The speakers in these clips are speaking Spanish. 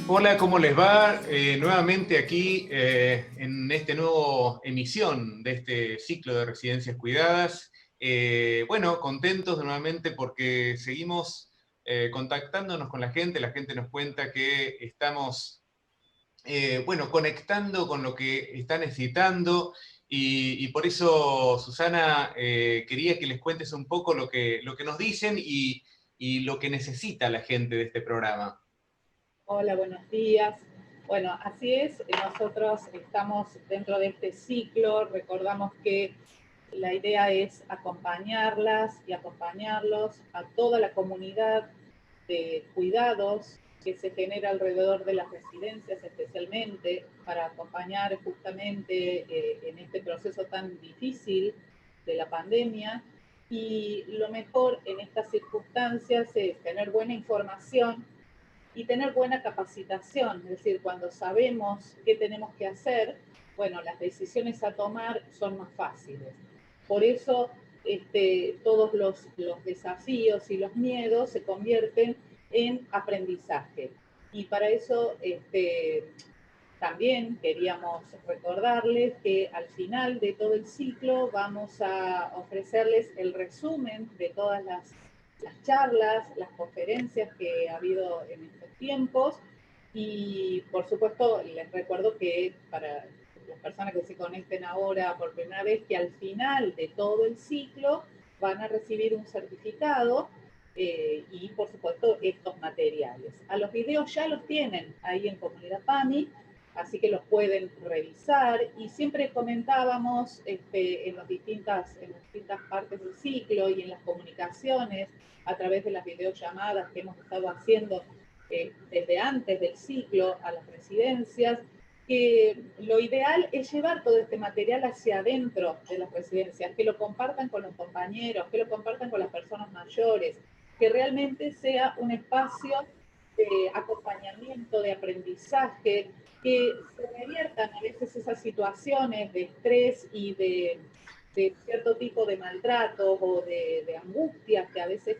Hola, ¿cómo les va? Nuevamente aquí en esta nueva emisión de este ciclo de residencias cuidadas. Bueno, contentos nuevamente porque seguimos contactándonos con la gente nos cuenta que estamos bueno, conectando con lo que está necesitando y por eso, Susana, quería que les cuentes un poco lo que nos dicen y lo que necesita la gente de este programa. Hola, buenos días. Bueno, así es, nosotros estamos dentro de este ciclo, recordamos que la idea es acompañarlas y acompañarlos a toda la comunidad de cuidados que se genera alrededor de las residencias, especialmente para acompañar justamente en este proceso tan difícil de la pandemia. Y lo mejor en estas circunstancias es tener buena información y tener buena capacitación, es decir, cuando sabemos qué tenemos que hacer, bueno, las decisiones a tomar son más fáciles. Por eso todos los desafíos y los miedos se convierten en aprendizaje. Y para eso también queríamos recordarles que al final de todo el ciclo vamos a ofrecerles el resumen de todas las charlas, las conferencias que ha habido en estos tiempos y por supuesto les recuerdo que para las personas que se conecten ahora por primera vez, que al final de todo el ciclo van a recibir un certificado y por supuesto estos materiales. A los videos ya los tienen ahí en Comunidad PAMI, así que los pueden revisar y siempre comentábamos en las distintas partes del ciclo y en las comunicaciones a través de las videollamadas que hemos estado haciendo desde antes del ciclo a las residencias, que lo ideal es llevar todo este material hacia adentro de las residencias, que lo compartan con los compañeros, que lo compartan con las personas mayores, que realmente sea un espacio de acompañamiento, de aprendizaje, que se reviertan a veces esas situaciones de estrés y de cierto tipo de maltratos o de angustias que a veces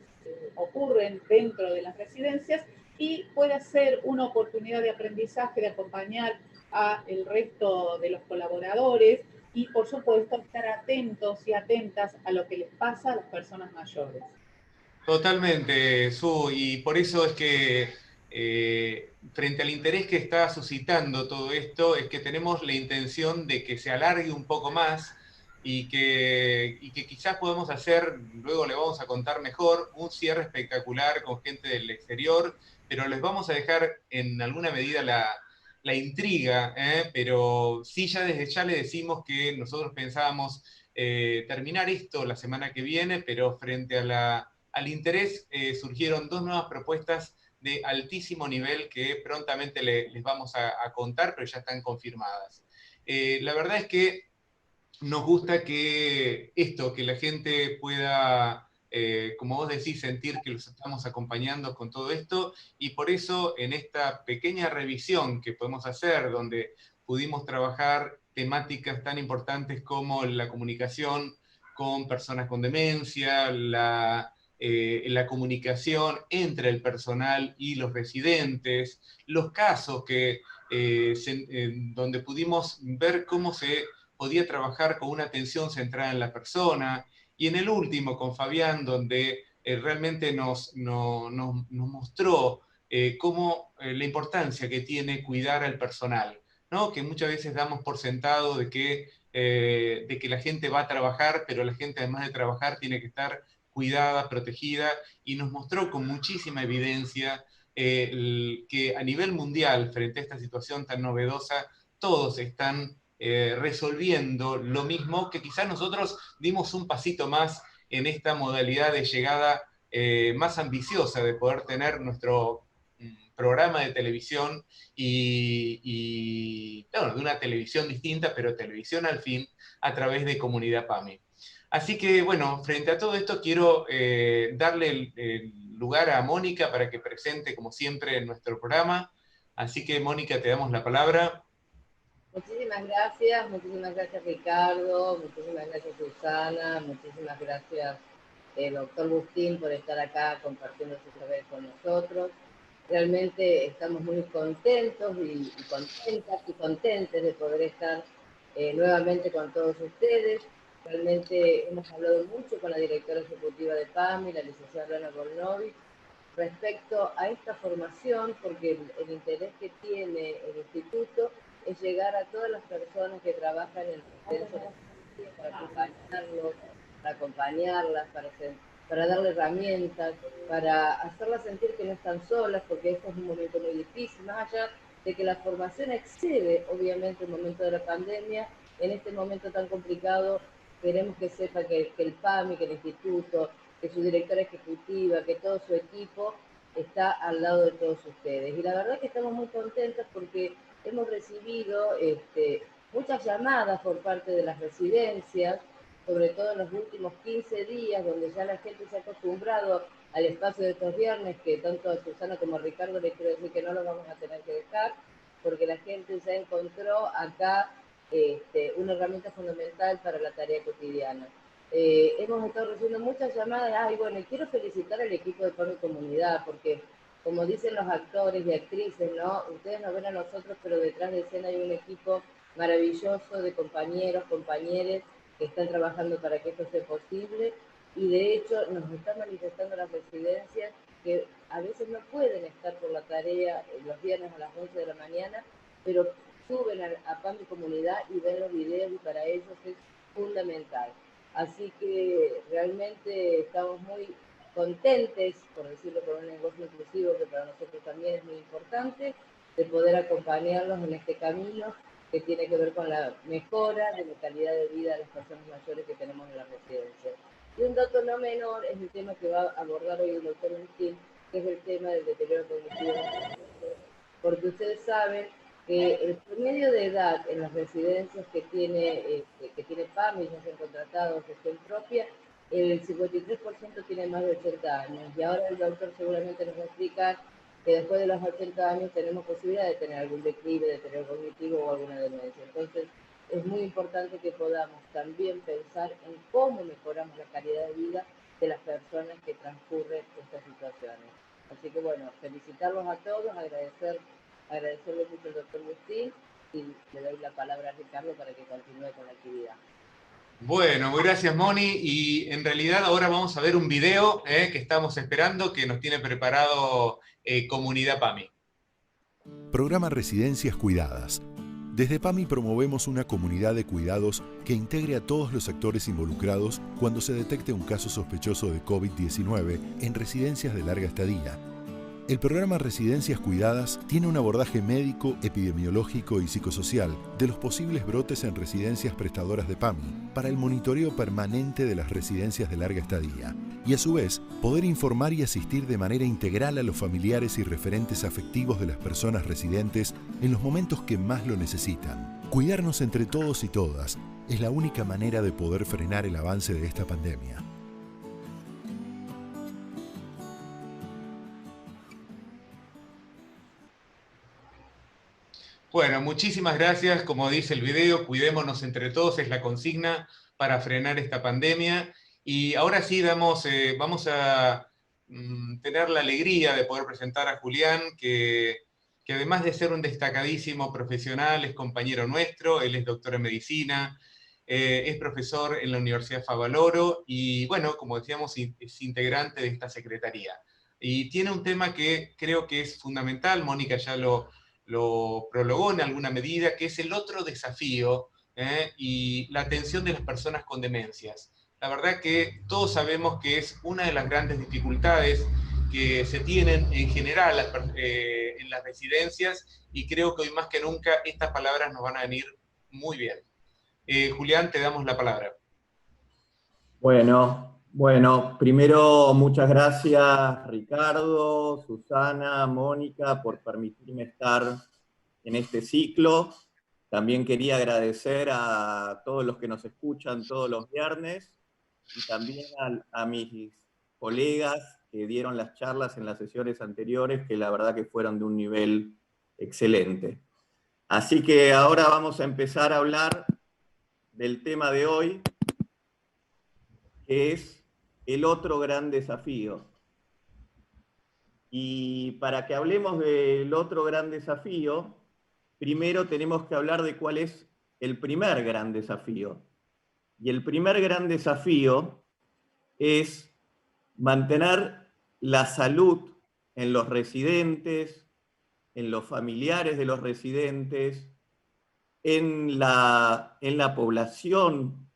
ocurren dentro de las residencias y puede ser una oportunidad de aprendizaje, de acompañar a el resto de los colaboradores y por supuesto estar atentos y atentas a lo que les pasa a las personas mayores. Totalmente, Su, y por eso es que frente al interés que está suscitando todo esto, es que tenemos la intención de que se alargue un poco más y que quizás podamos hacer, luego le vamos a contar mejor, un cierre espectacular con gente del exterior, pero les vamos a dejar en alguna medida la intriga, pero sí ya desde ya le decimos que nosotros pensábamos terminar esto la semana que viene, pero frente a al interés surgieron dos nuevas propuestas de altísimo nivel que prontamente les vamos a contar, pero ya están confirmadas. La verdad es que nos gusta que esto, que la gente pueda, como vos decís, sentir que los estamos acompañando con todo esto, y por eso en esta pequeña revisión que podemos hacer, donde pudimos trabajar temáticas tan importantes como la comunicación con personas con demencia, la comunicación entre el personal y los residentes, los casos donde pudimos ver cómo se podía trabajar con una atención centrada en la persona, y en el último con Fabián, donde realmente nos mostró la importancia que tiene cuidar al personal, ¿no? Que muchas veces damos por sentado de que la gente va a trabajar, pero la gente además de trabajar tiene que estar cuidada, protegida, y nos mostró con muchísima evidencia que a nivel mundial, frente a esta situación tan novedosa, todos están resolviendo lo mismo, que quizás nosotros dimos un pasito más en esta modalidad de llegada más ambiciosa de poder tener nuestro programa de televisión claro, de una televisión distinta, pero televisión al fin, a través de Comunidad PAMI. Así que, bueno, frente a todo esto quiero darle el lugar a Mónica para que presente, como siempre, nuestro programa. Así que, Mónica, te damos la palabra. Muchísimas gracias Ricardo, muchísimas gracias Susana, muchísimas gracias doctor Bustín por estar acá compartiendo sus saberes con nosotros. Realmente estamos muy contentos y contentas y contentes de poder estar nuevamente con todos ustedes. Realmente hemos hablado mucho con la directora ejecutiva de PAMI, la licenciada Lana Volnovic, respecto a esta formación, porque el interés que tiene el instituto es llegar a todas las personas que trabajan en la para acompañarlos, para acompañarlas, para darle herramientas, para hacerlas sentir que no están solas, porque esto es un momento muy difícil, más allá de que la formación excede, obviamente, el momento de la pandemia. En este momento tan complicado, queremos que sepa que el PAMI, que el instituto, que su directora ejecutiva, que todo su equipo está al lado de todos ustedes. Y la verdad que estamos muy contentos porque hemos recibido muchas llamadas por parte de las residencias, sobre todo en los últimos 15 días, donde ya la gente se ha acostumbrado al espacio de estos viernes, que tanto a Susana como a Ricardo les quiero decir que no lo vamos a tener que dejar, porque la gente ya encontró acá una herramienta fundamental para la tarea cotidiana. Hemos estado recibiendo muchas llamadas, y bueno, quiero felicitar al equipo de PAMI Comunidad, porque como dicen los actores y actrices, ¿no? Ustedes nos ven a nosotros, pero detrás de escena hay un equipo maravilloso de compañeros, compañeras que están trabajando para que esto sea posible, y de hecho nos están manifestando las residencias que a veces no pueden estar por la tarea los viernes a las 11 de la mañana, pero suben a PAMI Comunidad y ven los videos, y para ellos es fundamental. Así que realmente estamos muy contentes, por decirlo con un lenguaje inclusivo, que para nosotros también es muy importante, de poder acompañarlos en este camino que tiene que ver con la mejora de la calidad de vida de las personas mayores que tenemos en la residencia. Y un dato no menor es el tema que va a abordar hoy el doctor Agustín, que es el tema del deterioro cognitivo, porque ustedes saben que el promedio de edad en las residencias que tiene PAMI, ya sean contratados, gestión propia, el 53% tiene más de 80 años. Y ahora el doctor seguramente nos va a explicar que después de los 80 años tenemos posibilidad de tener algún declive, de tener cognitivo o alguna demencia. Entonces, es muy importante que podamos también pensar en cómo mejoramos la calidad de vida de las personas que transcurren estas situaciones. Así que bueno, felicitarlos a todos, agradecerle mucho al doctor Agustín, y le doy la palabra a Ricardo para que continúe con la actividad. Bueno, muy gracias Moni, y en realidad ahora vamos a ver un video que estamos esperando, que nos tiene preparado Comunidad PAMI. Programa Residencias Cuidadas. Desde PAMI promovemos una comunidad de cuidados que integre a todos los actores involucrados cuando se detecte un caso sospechoso de COVID-19 en residencias de larga estadía. El programa Residencias Cuidadas tiene un abordaje médico, epidemiológico y psicosocial de los posibles brotes en residencias prestadoras de PAMI para el monitoreo permanente de las residencias de larga estadía y a su vez poder informar y asistir de manera integral a los familiares y referentes afectivos de las personas residentes en los momentos que más lo necesitan. Cuidarnos entre todos y todas es la única manera de poder frenar el avance de esta pandemia. Bueno, muchísimas gracias. Como dice el video, cuidémonos entre todos, es la consigna para frenar esta pandemia. Y ahora sí vamos a tener la alegría de poder presentar a Julián, que además de ser un destacadísimo profesional, es compañero nuestro, él es doctor en medicina, es profesor en la Universidad Favaloro y, bueno, como decíamos, es integrante de esta secretaría. Y tiene un tema que creo que es fundamental, Mónica ya lo prologó en alguna medida, que es el otro desafío y la atención de las personas con demencias. La verdad que todos sabemos que es una de las grandes dificultades que se tienen en general en las residencias, y creo que hoy más que nunca estas palabras nos van a venir muy bien. Julián, te damos la palabra. Bueno, primero muchas gracias Ricardo, Susana, Mónica por permitirme estar en este ciclo. También quería agradecer a todos los que nos escuchan todos los viernes y también a mis colegas que dieron las charlas en las sesiones anteriores, que la verdad que fueron de un nivel excelente. Así que ahora vamos a empezar a hablar del tema de hoy, que es el otro gran desafío. Y para que hablemos del otro gran desafío, primero tenemos que hablar de cuál es el primer gran desafío. Y el primer gran desafío es mantener la salud en los residentes, en los familiares de los residentes, en la población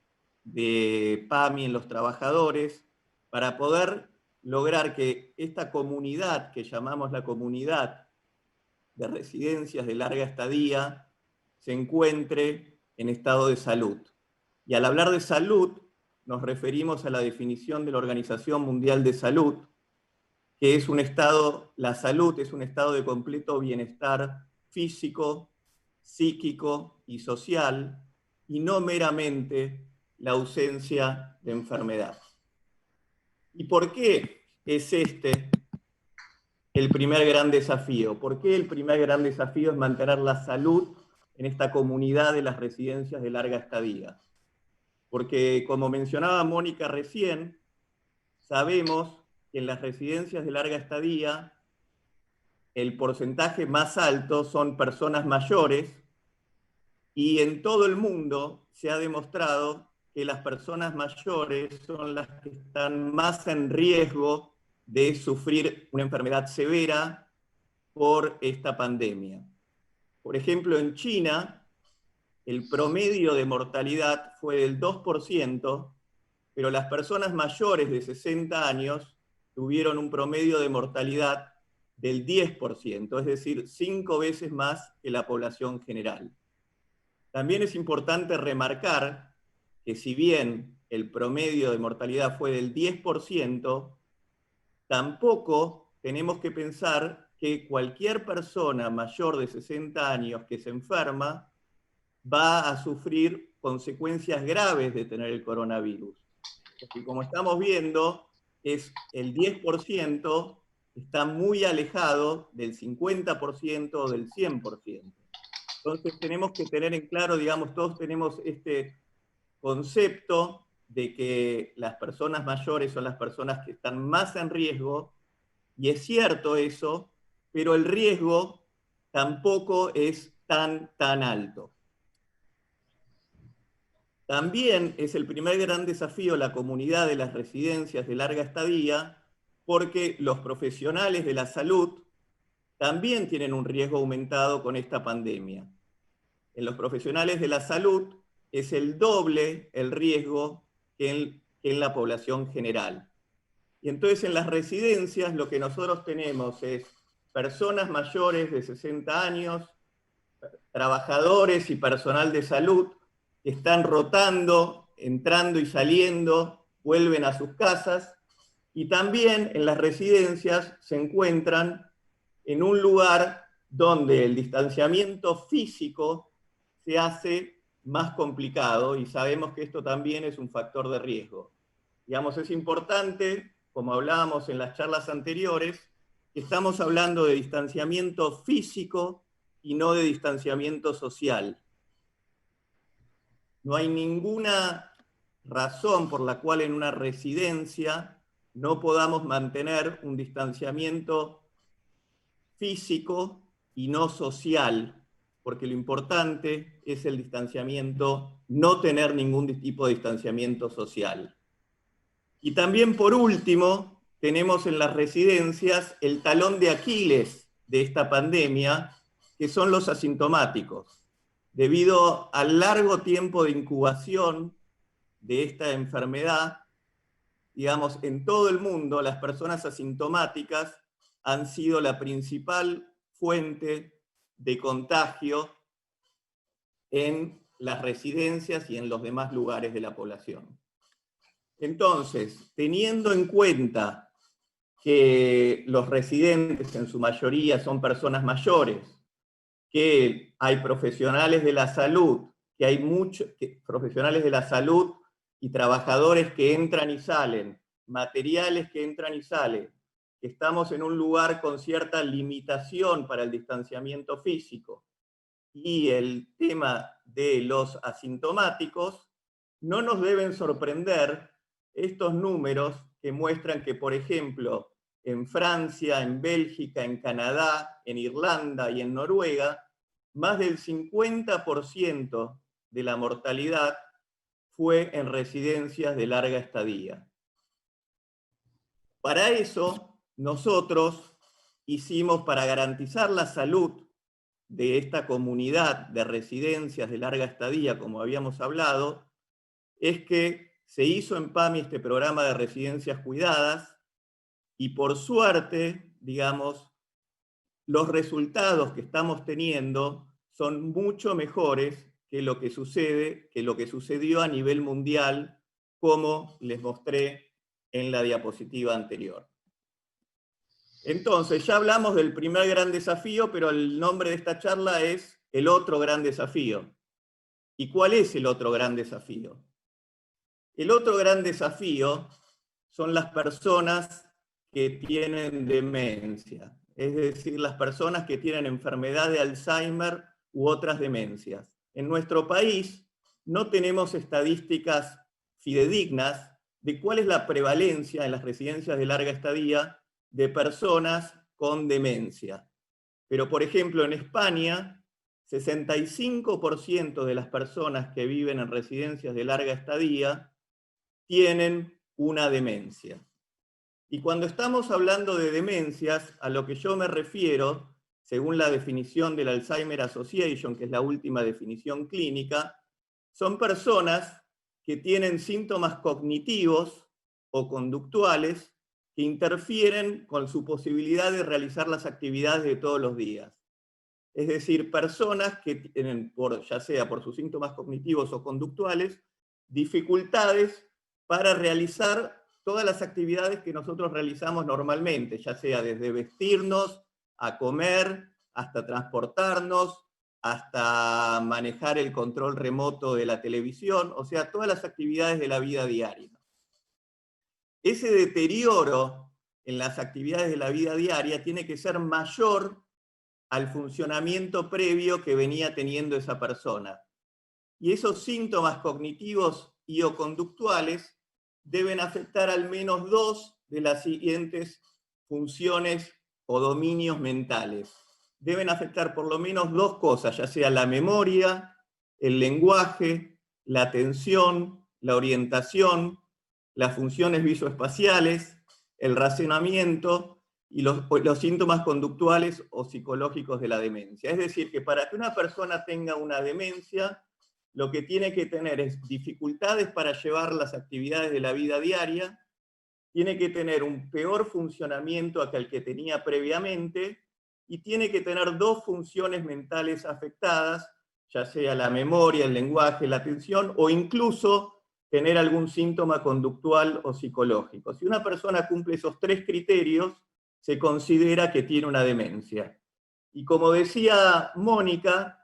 de PAMI, en los trabajadores, para poder lograr que esta comunidad, que llamamos la comunidad de residencias de larga estadía, se encuentre en estado de salud. Y al hablar de salud, nos referimos a la definición de la Organización Mundial de Salud, que es un estado, la salud es un estado de completo bienestar físico, psíquico y social, y no meramente la ausencia de enfermedad. ¿Y por qué es este el primer gran desafío? ¿Por qué el primer gran desafío es mantener la salud en esta comunidad de las residencias de larga estadía? Porque, como mencionaba Mónica recién, sabemos que en las residencias de larga estadía el porcentaje más alto son personas mayores, y en todo el mundo se ha demostrado que las personas mayores son las que están más en riesgo de sufrir una enfermedad severa por esta pandemia. Por ejemplo, en China, el promedio de mortalidad fue del 2%, pero las personas mayores de 60 años tuvieron un promedio de mortalidad del 10%, es decir, 5 veces más que la población general. También es importante remarcar que si bien el promedio de mortalidad fue del 10%, tampoco tenemos que pensar que cualquier persona mayor de 60 años que se enferma va a sufrir consecuencias graves de tener el coronavirus. Porque como estamos viendo, es el 10% está muy alejado del 50% o del 100%. Entonces tenemos que tener en claro, digamos, todos tenemos este concepto de que las personas mayores son las personas que están más en riesgo, y es cierto eso, pero el riesgo tampoco es tan alto. También es el primer gran desafío la comunidad de las residencias de larga estadía, porque los profesionales de la salud también tienen un riesgo aumentado con esta pandemia. En los profesionales de la salud es el doble el riesgo que en la población general. Y entonces en las residencias lo que nosotros tenemos es personas mayores de 60 años, trabajadores y personal de salud que están rotando, entrando y saliendo, vuelven a sus casas, y también en las residencias se encuentran en un lugar donde el distanciamiento físico se hace más complicado, y sabemos que esto también es un factor de riesgo. Digamos, es importante, como hablábamos en las charlas anteriores, que estamos hablando de distanciamiento físico y no de distanciamiento social. No hay ninguna razón por la cual en una residencia no podamos mantener un distanciamiento físico y no social, porque lo importante es el distanciamiento, no tener ningún tipo de distanciamiento social. Y también, por último, tenemos en las residencias el talón de Aquiles de esta pandemia, que son los asintomáticos. Debido al largo tiempo de incubación de esta enfermedad, digamos, en todo el mundo, las personas asintomáticas han sido la principal fuente de contagio en las residencias y en los demás lugares de la población. Entonces, teniendo en cuenta que los residentes en su mayoría son personas mayores, que hay profesionales de la salud, que hay muchos profesionales de la salud y trabajadores que entran y salen, materiales que entran y salen, que estamos en un lugar con cierta limitación para el distanciamiento físico, y el tema de los asintomáticos, no nos deben sorprender estos números que muestran que, por ejemplo, en Francia, en Bélgica, en Canadá, en Irlanda y en Noruega, más del 50% de la mortalidad fue en residencias de larga estadía. Para eso, nosotros hicimos, para garantizar la salud de esta comunidad de residencias de larga estadía, como habíamos hablado, es que se hizo en PAMI este programa de residencias cuidadas y por suerte, digamos, los resultados que estamos teniendo son mucho mejores que lo que sucedió a nivel mundial, como les mostré en la diapositiva anterior. Entonces, ya hablamos del primer gran desafío, pero el nombre de esta charla es el otro gran desafío. ¿Y cuál es el otro gran desafío? El otro gran desafío son las personas que tienen demencia, es decir, las personas que tienen enfermedad de Alzheimer u otras demencias. En nuestro país no tenemos estadísticas fidedignas de cuál es la prevalencia en las residencias de larga estadía de personas con demencia. Pero, por ejemplo, en España, 65% de las personas que viven en residencias de larga estadía tienen una demencia. Y cuando estamos hablando de demencias, a lo que yo me refiero, según la definición del Alzheimer Association, que es la última definición clínica, son personas que tienen síntomas cognitivos o conductuales que interfieren con su posibilidad de realizar las actividades de todos los días. Es decir, personas que tienen, ya sea por sus síntomas cognitivos o conductuales, dificultades para realizar todas las actividades que nosotros realizamos normalmente, ya sea desde vestirnos, a comer, hasta transportarnos, hasta manejar el control remoto de la televisión, o sea, todas las actividades de la vida diaria. Ese deterioro en las actividades de la vida diaria tiene que ser mayor al funcionamiento previo que venía teniendo esa persona. Y esos síntomas cognitivos y o conductuales deben afectar al menos 2 de las siguientes funciones o dominios mentales. Deben afectar por lo menos 2 cosas, ya sea la memoria, el lenguaje, la atención, la orientación, las funciones visoespaciales, el razonamiento y los síntomas conductuales o psicológicos de la demencia. Es decir, que para que una persona tenga una demencia, lo que tiene que tener es dificultades para llevar las actividades de la vida diaria, tiene que tener un peor funcionamiento que el que tenía previamente, y tiene que tener 2 funciones mentales afectadas, ya sea la memoria, el lenguaje, la atención, o incluso tener algún síntoma conductual o psicológico. Si una persona cumple esos 3 criterios, se considera que tiene una demencia. Y como decía Mónica,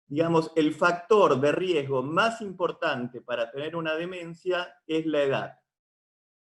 digamos, el factor de riesgo más importante para tener una demencia es la edad.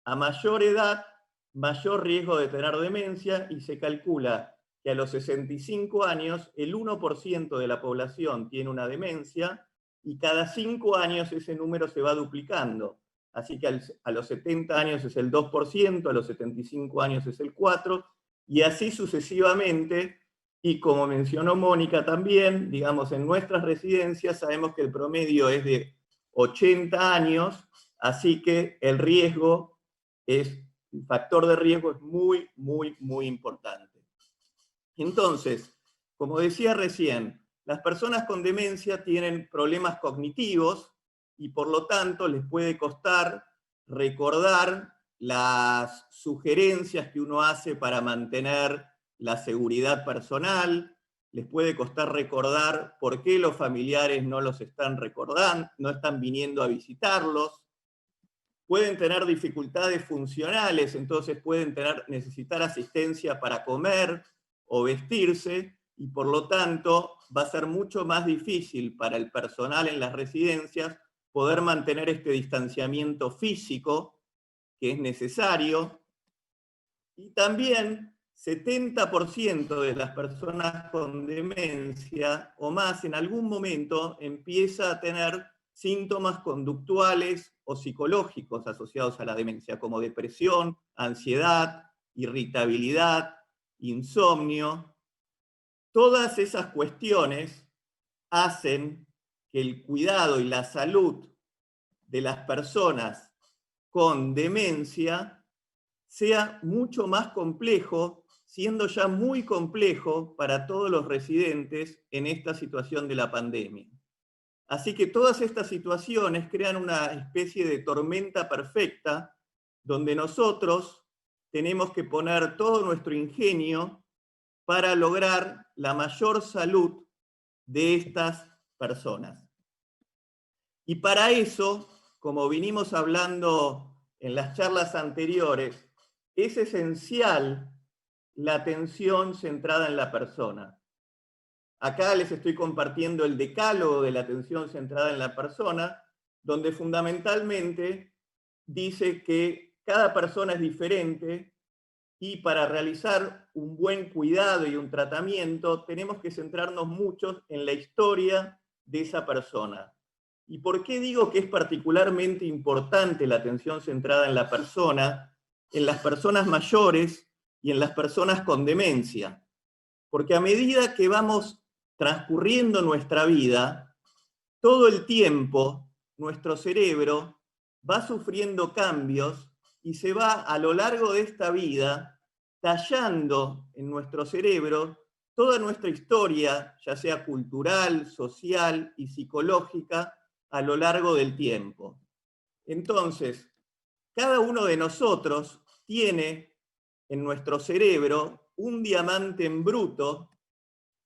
A mayor edad, mayor riesgo de tener demencia, y se calcula que a los 65 años el 1% de la población tiene una demencia, y cada 5 años ese número se va duplicando. Así que a los 70 años es el 2%, a los 75 años es el 4%, y así sucesivamente. Y como mencionó Mónica también, digamos, en nuestras residencias sabemos que el promedio es de 80 años, así que el factor de riesgo es muy, muy, muy importante. Entonces, como decía recién, las personas con demencia tienen problemas cognitivos y por lo tanto les puede costar recordar las sugerencias que uno hace para mantener la seguridad personal, les puede costar recordar por qué los familiares no los están recordando, no están viniendo a visitarlos, pueden tener dificultades funcionales, entonces pueden necesitar asistencia para comer o vestirse, y por lo tanto va a ser mucho más difícil para el personal en las residencias poder mantener este distanciamiento físico que es necesario. Y también 70% de las personas con demencia o más en algún momento empieza a tener síntomas conductuales o psicológicos asociados a la demencia, como depresión, ansiedad, irritabilidad, insomnio. Todas esas cuestiones hacen que el cuidado y la salud de las personas con demencia sea mucho más complejo, siendo ya muy complejo para todos los residentes en esta situación de la pandemia. Así que todas estas situaciones crean una especie de tormenta perfecta donde nosotros tenemos que poner todo nuestro ingenio para lograr la mayor salud de estas personas. Y para eso, como vinimos hablando en las charlas anteriores, es esencial la atención centrada en la persona. Acá les estoy compartiendo el decálogo de la atención centrada en la persona, donde fundamentalmente dice que cada persona es diferente y para realizar un buen cuidado y un tratamiento tenemos que centrarnos mucho en la historia de esa persona. ¿Y por qué digo que es particularmente importante la atención centrada en la persona, en las personas mayores y en las personas con demencia? Porque a medida que vamos transcurriendo nuestra vida, todo el tiempo nuestro cerebro va sufriendo cambios y se va a lo largo de esta vida tallando en nuestro cerebro toda nuestra historia, ya sea cultural, social y psicológica, a lo largo del tiempo. Entonces, cada uno de nosotros tiene en nuestro cerebro un diamante en bruto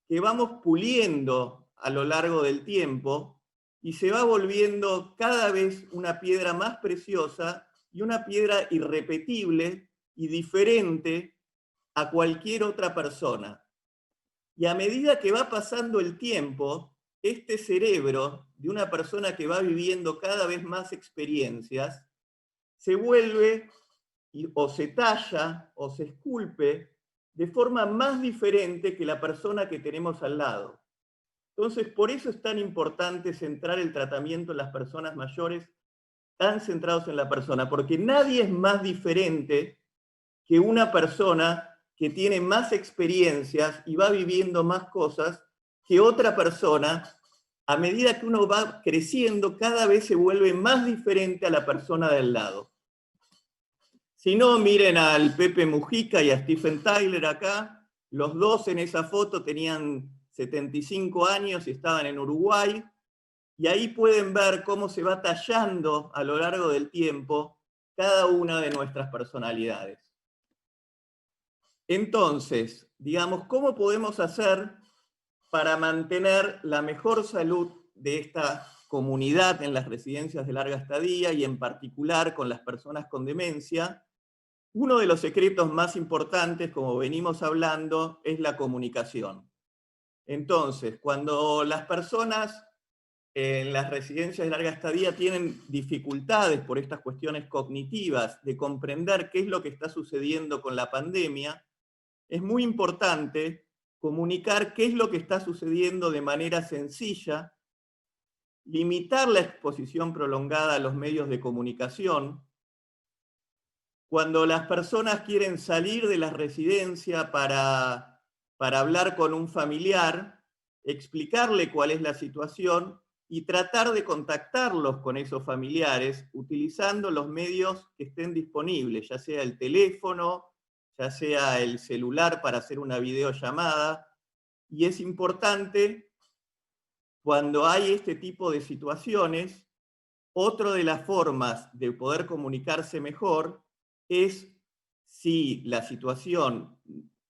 que vamos puliendo a lo largo del tiempo y se va volviendo cada vez una piedra más preciosa y una piedra irrepetible y diferente a cualquier otra persona. Y a medida que va pasando el tiempo, este cerebro de una persona que va viviendo cada vez más experiencias se vuelve o se talla o se esculpe de forma más diferente que la persona que tenemos al lado. Entonces, por eso es tan importante centrar el tratamiento en las personas mayores, tan centrados en la persona, porque nadie es más diferente que una persona que tiene más experiencias y va viviendo más cosas que otra persona. A medida que uno va creciendo, cada vez se vuelve más diferente a la persona del lado. Si no, miren al Pepe Mujica y a Stephen Tyler acá. Los dos en esa foto tenían 75 años y estaban en Uruguay. Y ahí pueden ver cómo se va tallando a lo largo del tiempo cada una de nuestras personalidades. Entonces, digamos, ¿cómo podemos hacer para mantener la mejor salud de esta comunidad en las residencias de larga estadía y en particular con las personas con demencia? Uno de los secretos más importantes, como venimos hablando, es la comunicación. Entonces, cuando las personas en las residencias de larga estadía tienen dificultades por estas cuestiones cognitivas de comprender qué es lo que está sucediendo con la pandemia, es muy importante comunicar qué es lo que está sucediendo de manera sencilla, limitar la exposición prolongada a los medios de comunicación. Cuando las personas quieren salir de la residencia para hablar con un familiar, explicarle cuál es la situación y tratar de contactarlos con esos familiares utilizando los medios que estén disponibles, ya sea el teléfono, ya sea el celular para hacer una videollamada. Y es importante, cuando hay este tipo de situaciones, otra de las formas de poder comunicarse mejor es, si la situación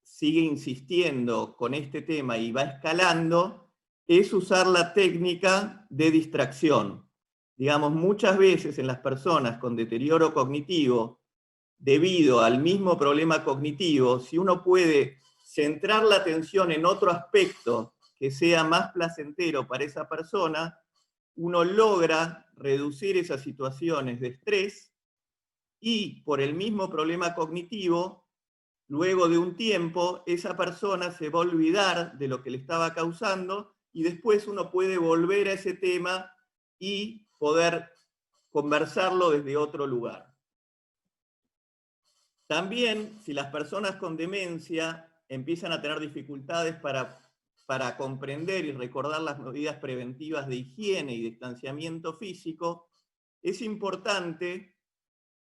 sigue insistiendo con este tema y va escalando, es usar la técnica de distracción. Digamos, muchas veces en las personas con deterioro cognitivo, debido al mismo problema cognitivo, si uno puede centrar la atención en otro aspecto que sea más placentero para esa persona, uno logra reducir esas situaciones de estrés y por el mismo problema cognitivo, luego de un tiempo, esa persona se va a olvidar de lo que le estaba causando y después uno puede volver a ese tema y poder conversarlo desde otro lugar. También, si las personas con demencia empiezan a tener dificultades para comprender y recordar las medidas preventivas de higiene y distanciamiento físico, es importante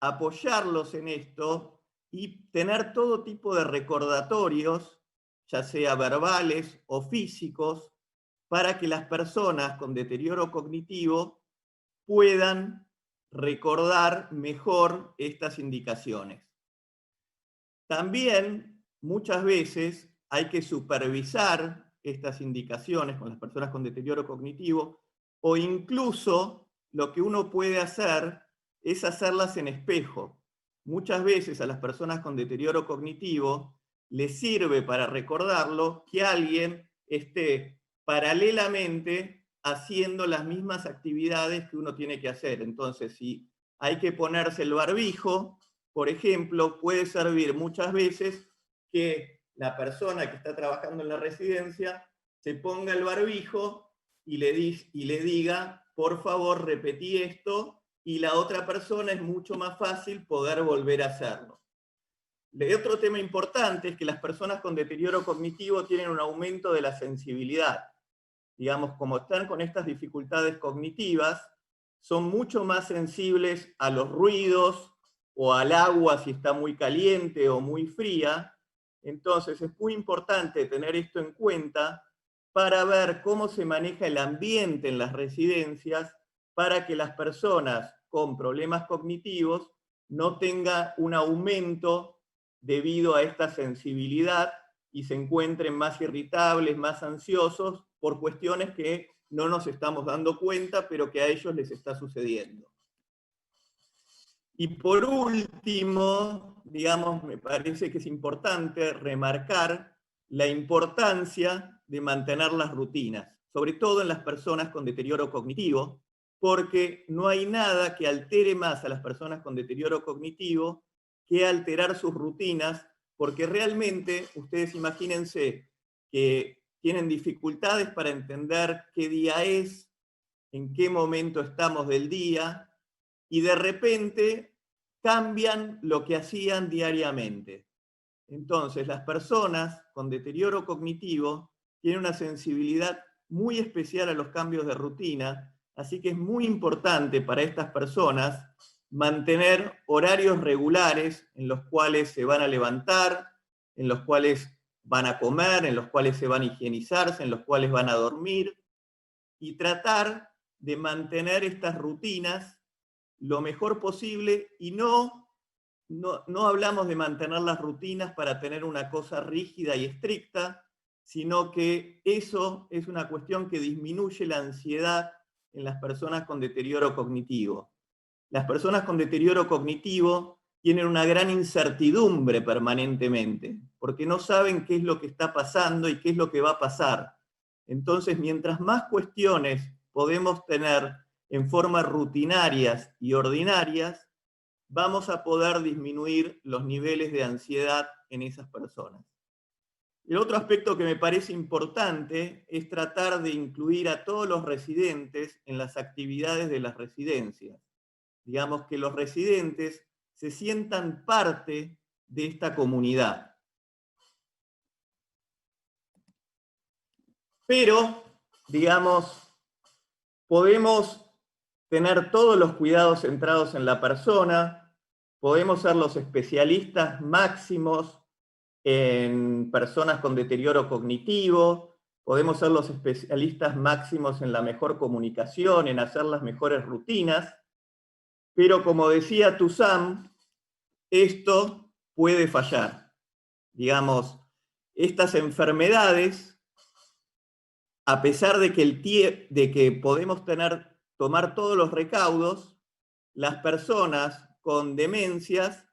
apoyarlos en esto y tener todo tipo de recordatorios, ya sea verbales o físicos, para que las personas con deterioro cognitivo puedan recordar mejor estas indicaciones. También, muchas veces, hay que supervisar estas indicaciones con las personas con deterioro cognitivo, o incluso lo que uno puede hacer es hacerlas en espejo. Muchas veces a las personas con deterioro cognitivo les sirve para recordarlo que alguien esté paralelamente haciendo las mismas actividades que uno tiene que hacer. Entonces, si hay que ponerse el barbijo, por ejemplo, puede servir muchas veces que la persona que está trabajando en la residencia se ponga el barbijo y le diga, por favor, repetí esto, y la otra persona es mucho más fácil poder volver a hacerlo. Otro tema importante es que las personas con deterioro cognitivo tienen un aumento de la sensibilidad. Digamos, como están con estas dificultades cognitivas, son mucho más sensibles a los ruidos o al agua si está muy caliente o muy fría. Entonces es muy importante tener esto en cuenta para ver cómo se maneja el ambiente en las residencias para que las personas con problemas cognitivos no tengan un aumento debido a esta sensibilidad y se encuentren más irritables, más ansiosos por cuestiones que no nos estamos dando cuenta, pero que a ellos les está sucediendo. Y por último, digamos, me parece que es importante remarcar la importancia de mantener las rutinas, sobre todo en las personas con deterioro cognitivo, porque no hay nada que altere más a las personas con deterioro cognitivo que alterar sus rutinas, porque realmente, ustedes imagínense que tienen dificultades para entender qué día es, en qué momento estamos del día, y de repente cambian lo que hacían diariamente. Entonces, las personas con deterioro cognitivo tienen una sensibilidad muy especial a los cambios de rutina, así que es muy importante para estas personas mantener horarios regulares en los cuales se van a levantar, en los cuales van a comer, en los cuales se van a higienizarse, en los cuales van a dormir, y tratar de mantener estas rutinas lo mejor posible, y no hablamos de mantener las rutinas para tener una cosa rígida y estricta, sino que eso es una cuestión que disminuye la ansiedad en las personas con deterioro cognitivo. Las personas con deterioro cognitivo tienen una gran incertidumbre permanentemente, porque no saben qué es lo que está pasando y qué es lo que va a pasar. Entonces, mientras más cuestiones podemos tener en formas rutinarias y ordinarias, vamos a poder disminuir los niveles de ansiedad en esas personas. El otro aspecto que me parece importante es tratar de incluir a todos los residentes en las actividades de las residencias. Digamos, que los residentes se sientan parte de esta comunidad. Pero, digamos, podemos tener todos los cuidados centrados en la persona, podemos ser los especialistas máximos en personas con deterioro cognitivo, podemos ser los especialistas máximos en la mejor comunicación, en hacer las mejores rutinas, pero como decía Toussaint, esto puede fallar. Digamos, estas enfermedades, a pesar de que podemos tomar todos los recaudos, las personas con demencias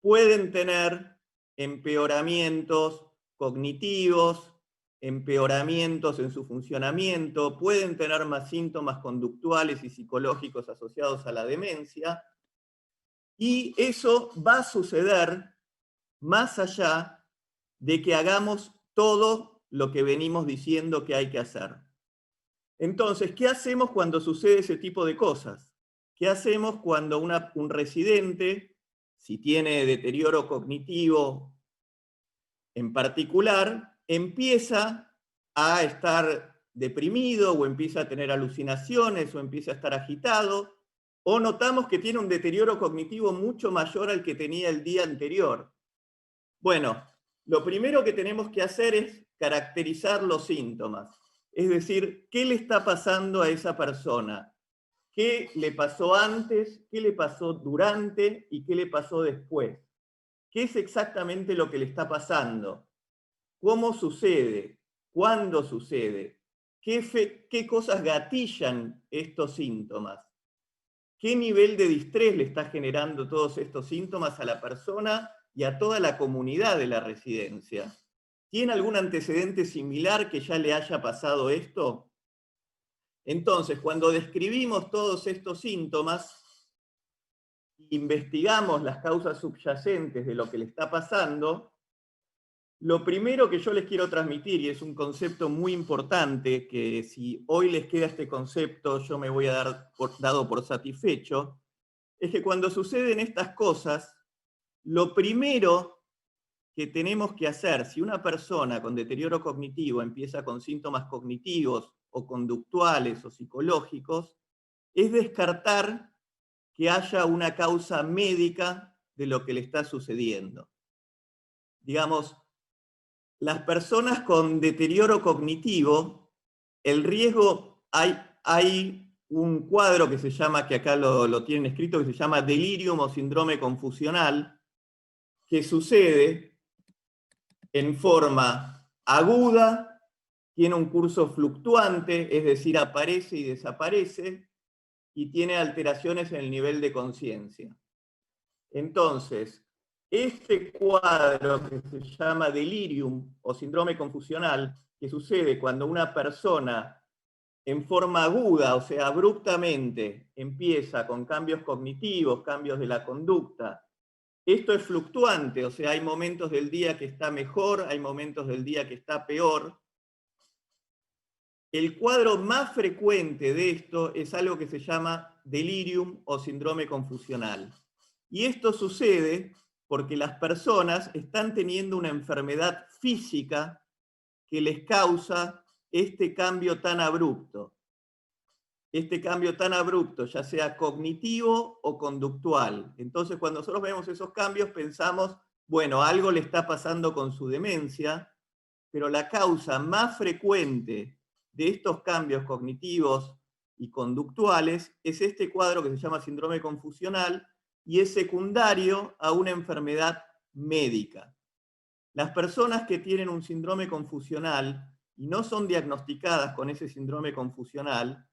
pueden tener empeoramientos cognitivos, empeoramientos en su funcionamiento, pueden tener más síntomas conductuales y psicológicos asociados a la demencia, y eso va a suceder más allá de que hagamos todo lo que venimos diciendo que hay que hacer. Entonces, ¿qué hacemos cuando sucede ese tipo de cosas? ¿Qué hacemos cuando un residente si tiene deterioro cognitivo en particular, empieza a estar deprimido, o empieza a tener alucinaciones, o empieza a estar agitado, o notamos que tiene un deterioro cognitivo mucho mayor al que tenía el día anterior. Bueno, lo primero que tenemos que hacer es caracterizar los síntomas. Es decir, ¿qué le está pasando a esa persona? ¿Qué le pasó antes? ¿Qué le pasó durante? ¿Y qué le pasó después? ¿Qué es exactamente lo que le está pasando? ¿Cómo sucede? ¿Cuándo sucede? ¿Qué cosas gatillan estos síntomas? ¿Qué nivel de distrés le está generando todos estos síntomas a la persona y a toda la comunidad de la residencia? ¿Tiene algún antecedente similar que ya le haya pasado esto? Entonces, cuando describimos todos estos síntomas, investigamos las causas subyacentes de lo que le está pasando, lo primero que yo les quiero transmitir, y es un concepto muy importante, que si hoy les queda este concepto, yo me voy a dar dado por satisfecho, es que cuando suceden estas cosas, lo primero que tenemos que hacer, si una persona con deterioro cognitivo empieza con síntomas cognitivos o conductuales o psicológicos, es descartar que haya una causa médica de lo que le está sucediendo. Digamos, las personas con deterioro cognitivo, el riesgo, hay un cuadro que se llama, que acá lo tienen escrito, que se llama delirium o síndrome confusional, que sucede en forma aguda, tiene un curso fluctuante, es decir, aparece y desaparece, y tiene alteraciones en el nivel de conciencia. Entonces, este cuadro que se llama delirium o síndrome confusional, que sucede cuando una persona en forma aguda, o sea, abruptamente, empieza con cambios cognitivos, cambios de la conducta. Esto es fluctuante, o sea, hay momentos del día que está mejor, hay momentos del día que está peor. El cuadro más frecuente de esto es algo que se llama delirium o síndrome confusional. Y esto sucede porque las personas están teniendo una enfermedad física que les causa este cambio tan abrupto. Este cambio tan abrupto, ya sea cognitivo o conductual. Entonces, cuando nosotros vemos esos cambios, pensamos, bueno, algo le está pasando con su demencia, pero la causa más frecuente de estos cambios cognitivos y conductuales es este cuadro que se llama síndrome confusional, y es secundario a una enfermedad médica. Las personas que tienen un síndrome confusional y no son diagnosticadas con ese síndrome confusional,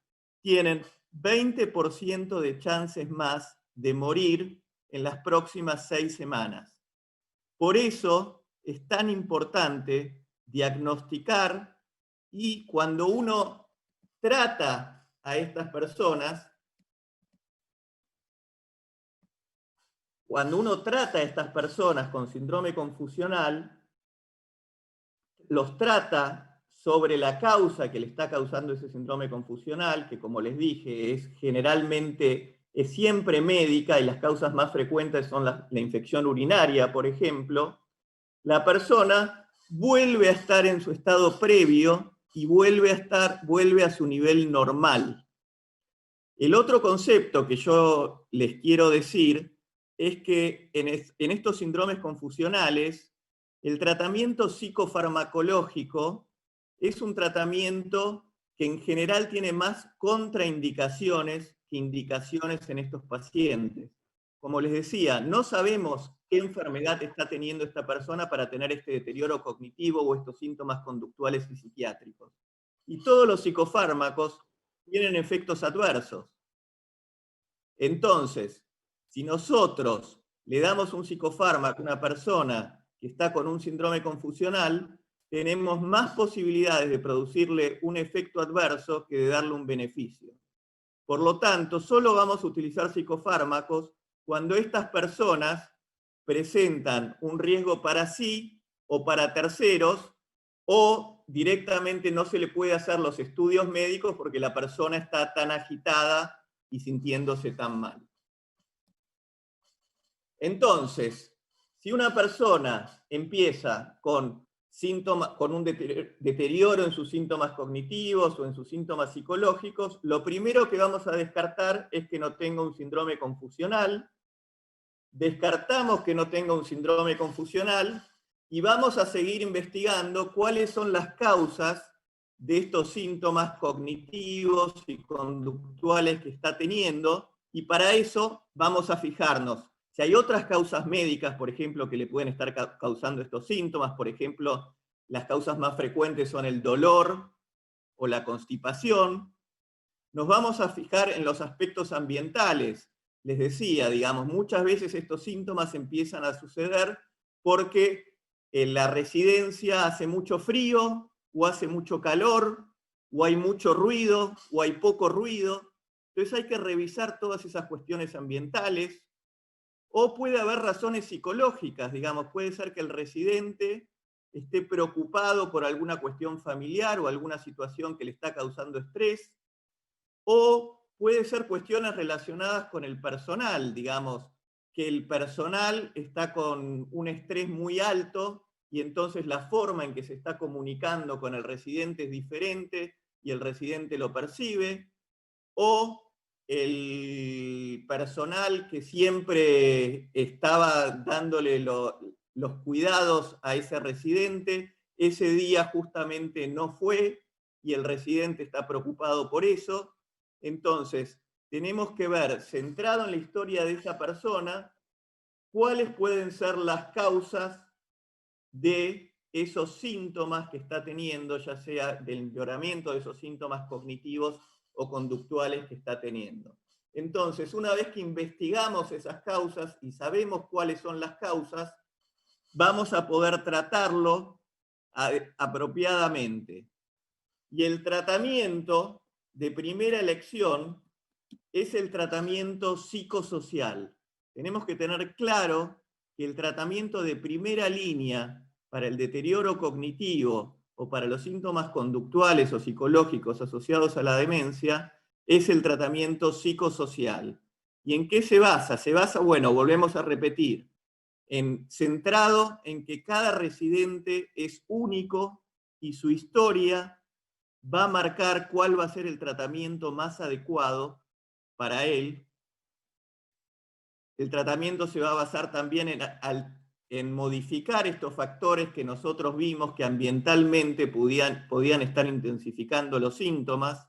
tienen 20% de chances más de morir en las próximas 6 semanas. Por eso es tan importante diagnosticar, y cuando uno trata a estas personas, con síndrome confusional, los trata sobre la causa que le está causando ese síndrome confusional, que como les dije, es siempre médica, y las causas más frecuentes son la infección urinaria, por ejemplo. La persona vuelve a estar en su estado previo y vuelve a su nivel normal. El otro concepto que yo les quiero decir es que en estos síndromes confusionales, el tratamiento psicofarmacológico es un tratamiento que en general tiene más contraindicaciones que indicaciones en estos pacientes. Como les decía, no sabemos qué enfermedad está teniendo esta persona para tener este deterioro cognitivo o estos síntomas conductuales y psiquiátricos. Y todos los psicofármacos tienen efectos adversos. Entonces, si nosotros le damos un psicofármaco a una persona que está con un síndrome confusional, tenemos más posibilidades de producirle un efecto adverso que de darle un beneficio. Por lo tanto, solo vamos a utilizar psicofármacos cuando estas personas presentan un riesgo para sí o para terceros, o directamente no se le puede hacer los estudios médicos porque la persona está tan agitada y sintiéndose tan mal. Entonces, si una persona empieza con síntomas, con un deterioro en sus síntomas cognitivos o en sus síntomas psicológicos, lo primero que vamos a descartar es que no tenga un síndrome confusional. Descartamos que no tenga un síndrome confusional y vamos a seguir investigando cuáles son las causas de estos síntomas cognitivos y conductuales que está teniendo, y para eso vamos a fijarnos si hay otras causas médicas, por ejemplo, que le pueden estar causando estos síntomas. Por ejemplo, las causas más frecuentes son el dolor o la constipación. Nos vamos a fijar en los aspectos ambientales. Les decía, digamos, muchas veces estos síntomas empiezan a suceder porque en la residencia hace mucho frío, o hace mucho calor, o hay mucho ruido, o hay poco ruido. Entonces hay que revisar todas esas cuestiones ambientales. O puede haber razones psicológicas, digamos, puede ser que el residente esté preocupado por alguna cuestión familiar o alguna situación que le está causando estrés, o puede ser cuestiones relacionadas con el personal, digamos, que el personal está con un estrés muy alto y entonces la forma en que se está comunicando con el residente es diferente y el residente lo percibe, o el personal que siempre estaba dándole los cuidados a ese residente, ese día justamente no fue y el residente está preocupado por eso. Entonces, tenemos que ver, centrado en la historia de esa persona, cuáles pueden ser las causas de esos síntomas que está teniendo, ya sea del empeoramiento de esos síntomas cognitivos o conductuales que está teniendo. Entonces, una vez que investigamos esas causas y sabemos cuáles son las causas, vamos a poder tratarlo apropiadamente. Y el tratamiento de primera elección es el tratamiento psicosocial. Tenemos que tener claro que el tratamiento de primera línea para el deterioro cognitivo o para los síntomas conductuales o psicológicos asociados a la demencia es el tratamiento psicosocial. ¿Y en qué se basa? Se basa, bueno, volvemos a repetir, centrado en que cada residente es único y su historia va a marcar cuál va a ser el tratamiento más adecuado para él. El tratamiento se va a basar también en modificar estos factores que nosotros vimos que ambientalmente podían estar intensificando los síntomas.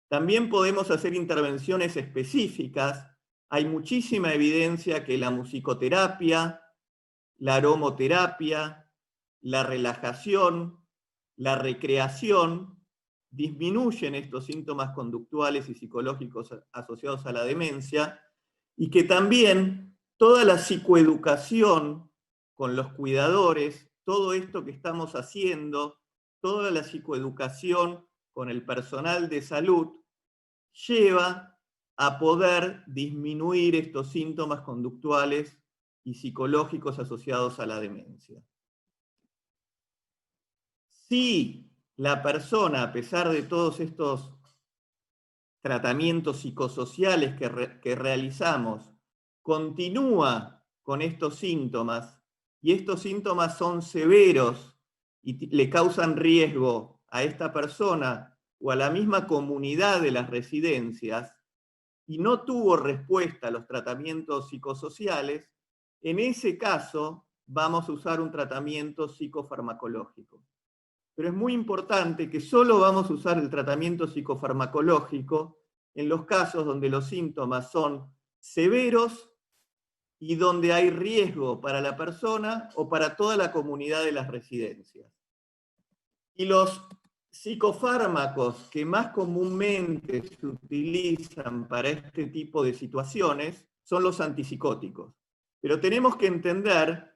También podemos hacer intervenciones específicas. Hay muchísima evidencia que la musicoterapia, la aromoterapia, la relajación, la recreación disminuyen estos síntomas conductuales y psicológicos asociados a la demencia, y que también toda la psicoeducación con los cuidadores, todo esto que estamos haciendo, toda la psicoeducación con el personal de salud, lleva a poder disminuir estos síntomas conductuales y psicológicos asociados a la demencia. Si la persona, a pesar de todos estos tratamientos psicosociales que realizamos, continúa con estos síntomas, y estos síntomas son severos y le causan riesgo a esta persona o a la misma comunidad de las residencias, y no tuvo respuesta a los tratamientos psicosociales, en ese caso vamos a usar un tratamiento psicofarmacológico. Pero es muy importante que solo vamos a usar el tratamiento psicofarmacológico en los casos donde los síntomas son severos y donde hay riesgo para la persona o para toda la comunidad de las residencias. Y los psicofármacos que más comúnmente se utilizan para este tipo de situaciones son los antipsicóticos. Pero tenemos que entender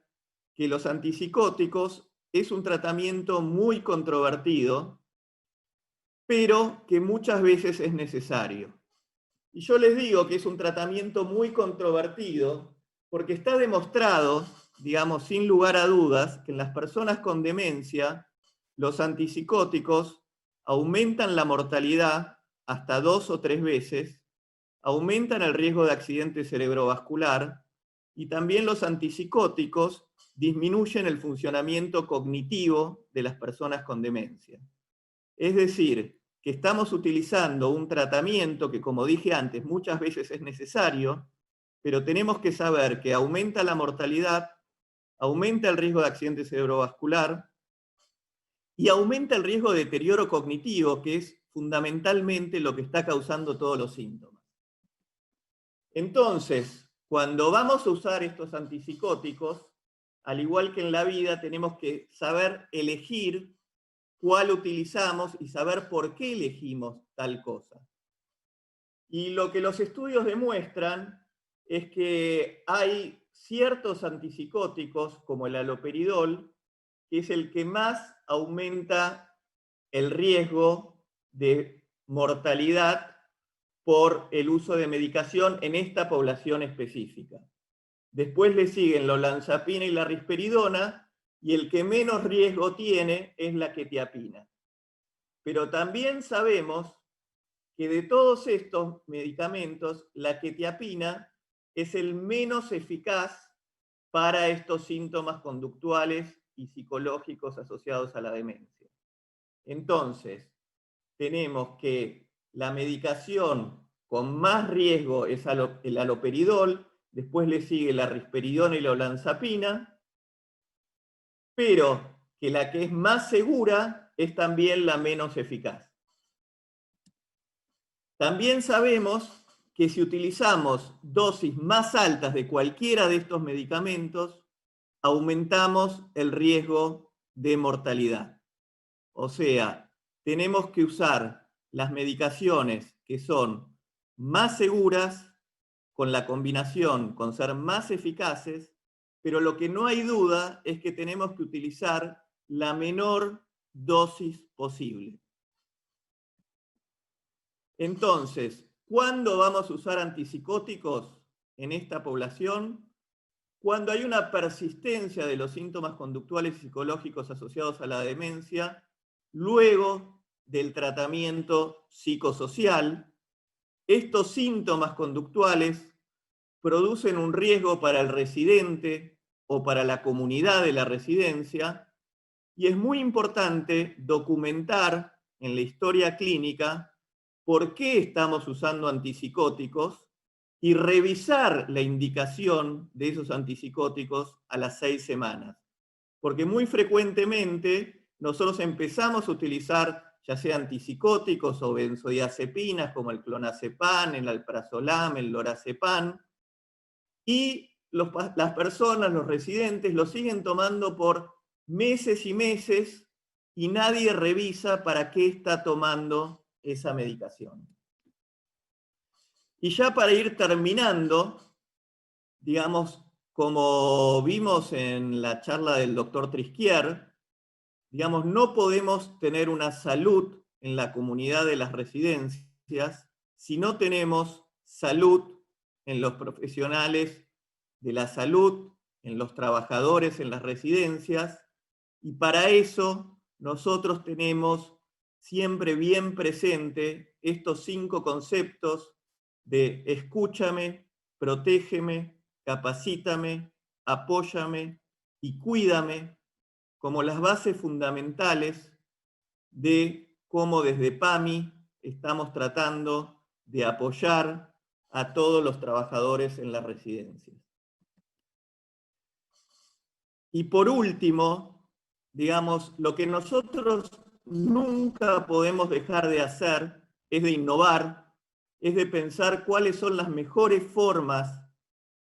que los antipsicóticos es un tratamiento muy controvertido, pero que muchas veces es necesario. Y yo les digo que es un tratamiento muy controvertido porque está demostrado, digamos, sin lugar a dudas, que en las personas con demencia los antipsicóticos aumentan la mortalidad hasta 2 o 3 veces, aumentan el riesgo de accidente cerebrovascular, y también los antipsicóticos disminuyen el funcionamiento cognitivo de las personas con demencia. Es decir, que estamos utilizando un tratamiento que, como dije antes, muchas veces es necesario, pero tenemos que saber que aumenta la mortalidad, aumenta el riesgo de accidente cerebrovascular y aumenta el riesgo de deterioro cognitivo, que es fundamentalmente lo que está causando todos los síntomas. Entonces, cuando vamos a usar estos antipsicóticos, al igual que en la vida, tenemos que saber elegir cuál utilizamos y saber por qué elegimos tal cosa. Y lo que los estudios demuestran es que hay ciertos antipsicóticos, como el haloperidol, que es el que más aumenta el riesgo de mortalidad por el uso de medicación en esta población específica. Después le siguen la olanzapina y la risperidona, y el que menos riesgo tiene es la quetiapina. Pero también sabemos que de todos estos medicamentos, la quetiapina es el menos eficaz para estos síntomas conductuales y psicológicos asociados a la demencia. Entonces, tenemos que la medicación con más riesgo es el haloperidol, después le sigue la risperidona y la olanzapina, pero que la que es más segura es también la menos eficaz. También sabemos que si utilizamos dosis más altas de cualquiera de estos medicamentos, aumentamos el riesgo de mortalidad. O sea, tenemos que usar las medicaciones que son más seguras, con la combinación con ser más eficaces, pero lo que no hay duda es que tenemos que utilizar la menor dosis posible. Entonces, ¿cuándo vamos a usar antipsicóticos en esta población? Cuando hay una persistencia de los síntomas conductuales y psicológicos asociados a la demencia, luego del tratamiento psicosocial. Estos síntomas conductuales producen un riesgo para el residente o para la comunidad de la residencia, y es muy importante documentar en la historia clínica por qué estamos usando antipsicóticos y revisar la indicación de esos antipsicóticos a las 6 semanas. Porque muy frecuentemente nosotros empezamos a utilizar ya sea antipsicóticos o benzodiazepinas como el clonazepam, el alprazolam, el lorazepam, y las personas, los residentes, lo siguen tomando por meses y meses y nadie revisa para qué está tomando esa medicación. Y ya para ir terminando, digamos, como vimos en la charla del doctor Trisquier, digamos, no podemos tener una salud en la comunidad de las residencias si no tenemos salud en los profesionales de la salud, en los trabajadores en las residencias, y para eso nosotros tenemos siempre bien presente estos 5 conceptos de escúchame, protégeme, capacítame, apóyame y cuídame como las bases fundamentales de cómo desde PAMI estamos tratando de apoyar a todos los trabajadores en las residencias. Y por último, digamos, lo que nosotros nunca podemos dejar de hacer es de innovar, es de pensar cuáles son las mejores formas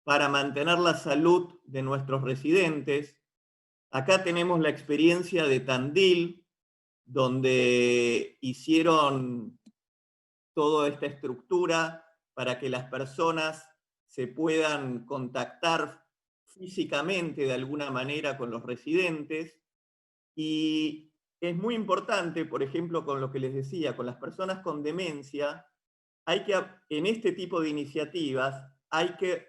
para mantener la salud de nuestros residentes. Acá tenemos la experiencia de Tandil, donde hicieron toda esta estructura para que las personas se puedan contactar físicamente de alguna manera con los residentes. Y es muy importante, por ejemplo, con lo que les decía, con las personas con demencia, en este tipo de iniciativas hay que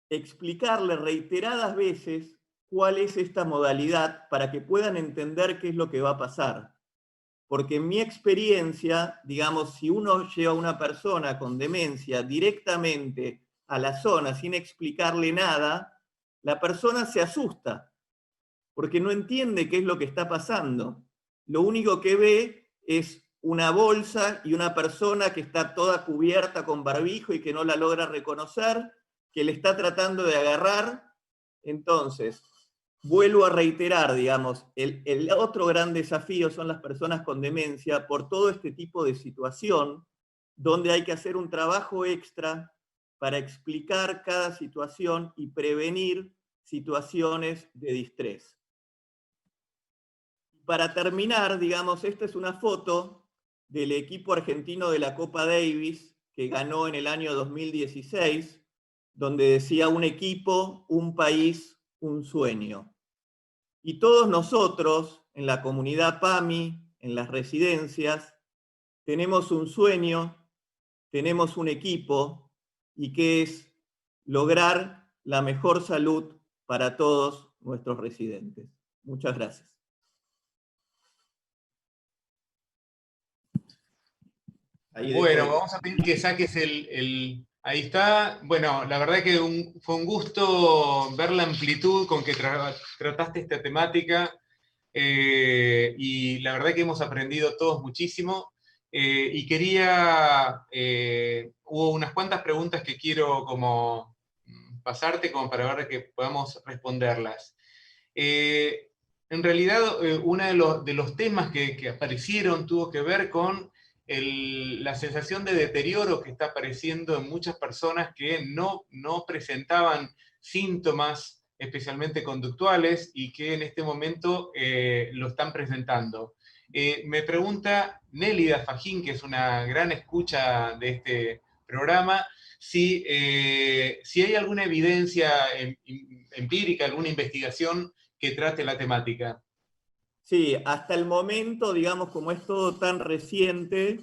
explicarles reiteradas veces cuál es esta modalidad para que puedan entender qué es lo que va a pasar. Porque en mi experiencia, digamos, si uno lleva a una persona con demencia directamente a la zona sin explicarle nada, la persona se asusta, porque no entiende qué es lo que está pasando. Lo único que ve es una bolsa y una persona que está toda cubierta con barbijo y que no la logra reconocer, que le está tratando de agarrar. Entonces, vuelvo a reiterar, digamos, el otro gran desafío son las personas con demencia por todo este tipo de situación, donde hay que hacer un trabajo extra para explicar cada situación y prevenir situaciones de distrés. Para terminar, digamos, esta es una foto del equipo argentino de la Copa Davis que ganó en el año 2016, donde decía un equipo, un país, un sueño. Y todos nosotros, en la comunidad PAMI, en las residencias, tenemos un sueño, tenemos un equipo, y que es lograr la mejor salud para todos nuestros residentes. Muchas gracias. Bueno, vamos a pedir que saques ahí está. Bueno, la verdad que fue un gusto ver la amplitud con que trataste esta temática, y la verdad que hemos aprendido todos muchísimo. Y hubo unas cuantas preguntas que quiero como pasarte como para ver que podamos responderlas. En realidad, uno de los temas que aparecieron tuvo que ver con la sensación de deterioro que está apareciendo en muchas personas que no presentaban síntomas, especialmente conductuales, y que en este momento lo están presentando. Me pregunta Nélida Fajín, que es una gran escucha de este programa, si hay alguna evidencia empírica, alguna investigación que trate la temática. Sí, hasta el momento, digamos, como es todo tan reciente,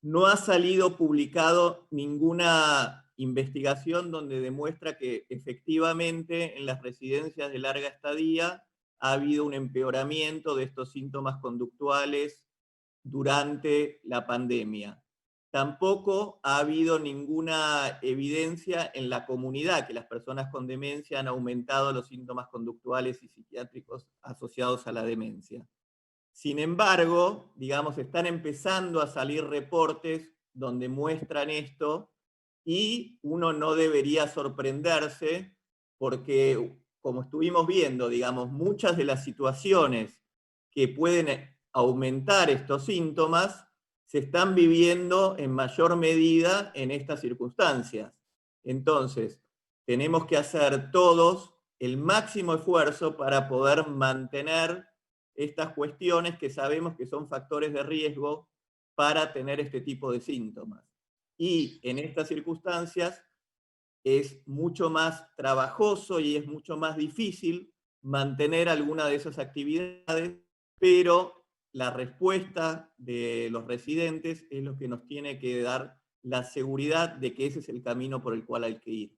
no ha salido publicado ninguna investigación donde demuestra que efectivamente en las residencias de larga estadía ha habido un empeoramiento de estos síntomas conductuales durante la pandemia. Tampoco ha habido ninguna evidencia en la comunidad que las personas con demencia han aumentado los síntomas conductuales y psiquiátricos asociados a la demencia. Sin embargo, digamos, están empezando a salir reportes donde muestran esto, y uno no debería sorprenderse porque, como estuvimos viendo, digamos, muchas de las situaciones que pueden aumentar estos síntomas se están viviendo en mayor medida en estas circunstancias. Entonces, tenemos que hacer todos el máximo esfuerzo para poder mantener estas cuestiones que sabemos que son factores de riesgo para tener este tipo de síntomas. Y en estas circunstancias es mucho más trabajoso y es mucho más difícil mantener alguna de esas actividades, pero la respuesta de los residentes es lo que nos tiene que dar la seguridad de que ese es el camino por el cual hay que ir.